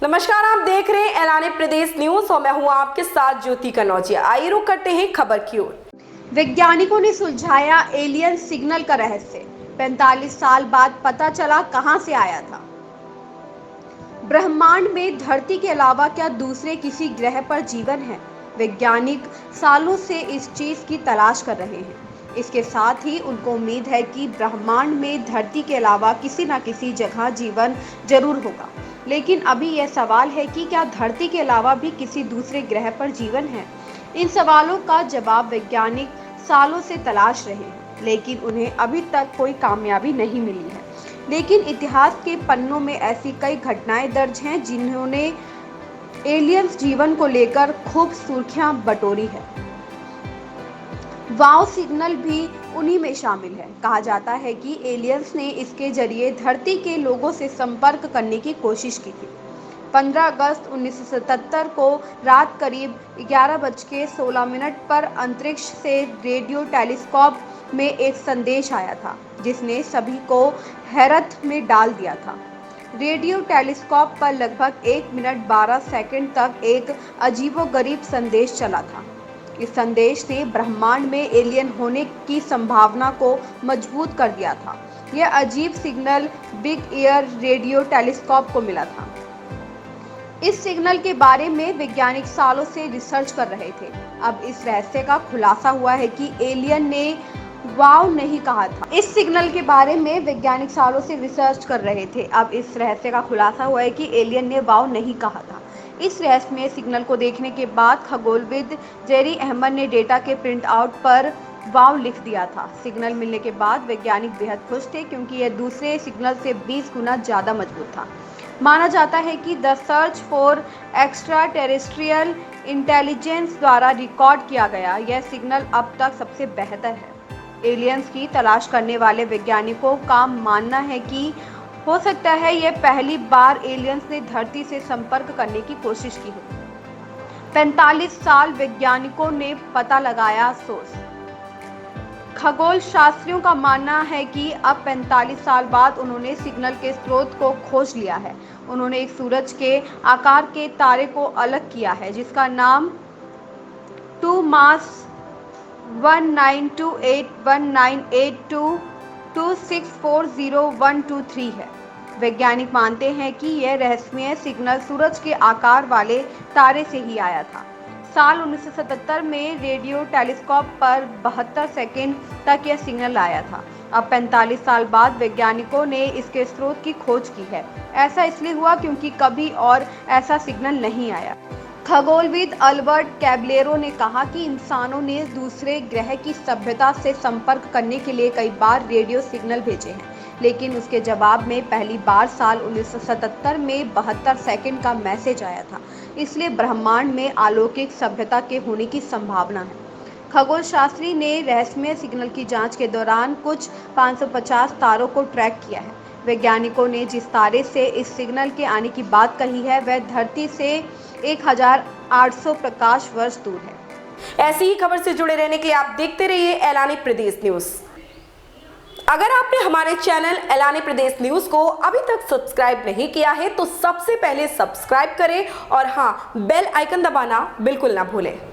नमस्कार, आप देख रहे हैं एलाने प्रदेश न्यूज और मैं हूं आपके साथ ज्योति कनौजिया। आइए रुक करते हैं खबर की ओर। वैज्ञानिकों ने सुलझाया एलियन सिग्नल का रहस्य। 45 साल बाद पता चला कहां से आया था। ब्रह्मांड में धरती के अलावा क्या दूसरे किसी ग्रह पर जीवन है? वैज्ञानिक सालों से इस चीज की तलाश कर रहे हैं। इसके साथ ही उनको उम्मीद है कि ब्रह्मांड में धरती के अलावा किसी न किसी जगह जीवन जरूर होगा। लेकिन अभी यह सवाल है कि क्या धरती के अलावा भी किसी दूसरे ग्रह पर जीवन है? इन सवालों का जवाब वैज्ञानिक सालों से तलाश रहे हैं, लेकिन उन्हें अभी तक कोई कामयाबी नहीं मिली है। लेकिन इतिहास के पन्नों में ऐसी कई घटनाएं दर्ज हैं जिन्होंने एलियंस जीवन को लेकर खूब सुर्खियां बटोरी है। वाव सिग्नल भी उन्हीं में शामिल है। कहा जाता है कि एलियंस ने इसके जरिए धरती के लोगों से संपर्क करने की कोशिश की थी। 15 अगस्त 1977 को रात करीब 11:16 पर अंतरिक्ष से रेडियो टेलीस्कोप में एक संदेश आया था, जिसने सभी को हैरत में डाल दिया था। रेडियो टेलीस्कोप पर लगभग 1 मिनट 12 सेकंड तक एक अजीबोगरीब संदेश चला था। इस संदेश ने ब्रह्मांड में एलियन होने की संभावना को मजबूत कर दिया था। यह अजीब signal big air radio telescope को मिला था। इस सिग्नल के बारे में वैज्ञानिक सालों से रिसर्च कर रहे थे। अब इस रहस्य का खुलासा हुआ है कि एलियन ने वाव नहीं कहा था। इस सिग्नल के बारे में वैज्ञानिक सालों से रिसर्च कर रहे थे। अब इस रहस्य का खुलासा हुआ है कि एलियन ने वाव नहीं कहा था। इस रहस्यमय सिग्नल को देखने के बाद खगोलविद जेरी अहमद ने डेटा के प्रिंट आउट पर वाव लिख दिया था। सिग्नल मिलने के बाद वैज्ञानिक बेहद खुश थे, क्योंकि यह दूसरे सिग्नल से 20 गुना ज़्यादा मजबूत था। माना जाता है कि the search for extra terrestrial intelligence द्वारा रिकॉर्ड किया गया यह सिग्नल अब तक सबसे बेहतर है। एलियंस की तलाश करने वाले वैज्ञानिकों का मानना है कि हो सकता है यह पहली बार एलियंस ने धरती से संपर्क करने की कोशिश की हो। 45 साल वैज्ञानिकों ने पता लगाया सोर्स। खगोल शास्त्रियों का मानना है कि अब 45 साल बाद उन्होंने सिग्नल के स्रोत को खोज लिया है। उन्होंने एक सूरज के आकार के तारे को अलग किया है, जिसका नाम 2 मास 1928198226400123 है। वैज्ञानिक मानते हैं कि यह रहस्यमय सिग्नल सूरज के आकार वाले तारे से ही आया था। साल 1977 में रेडियो टेलीस्कोप पर 72 सेकंड तक यह सिग्नल आया था। अब 45 साल बाद वैज्ञानिकों ने इसके स्रोत की खोज की है। ऐसा इसलिए हुआ क्योंकि कभी और ऐसा सिग्नल नहीं आया। खगोलविद अल्बर्ट कैबलेरो ने कहा कि इंसानों ने दूसरे ग्रह की सभ्यता से संपर्क करने के लिए कई बार रेडियो सिग्नल भेजे हैं, लेकिन उसके जवाब में पहली बार साल 1977 में 72 सेकंड का मैसेज आया था। इसलिए ब्रह्मांड में अलौकिक सभ्यता के होने की संभावना है। खगोल शास्त्री ने रहस्यमय सिग्नल की जांच के दौरान कुछ 550 तारों को ट्रैक किया है। वैज्ञानिकों ने जिस तारे से इस सिग्नल के आने की बात कही है वह धरती से 1800 प्रकाश वर्ष दूर है। ऐसी ही खबर से जुड़े रहने के लिए आप देखते रहिए एलाने प्रदेश न्यूज। अगर आपने हमारे चैनल एलाने प्रदेश न्यूज को अभी तक सब्सक्राइब नहीं किया है तो सबसे पहले सब्सक्राइब करें और हाँ, बेल आइकन दबाना बिल्कुल ना भूलें।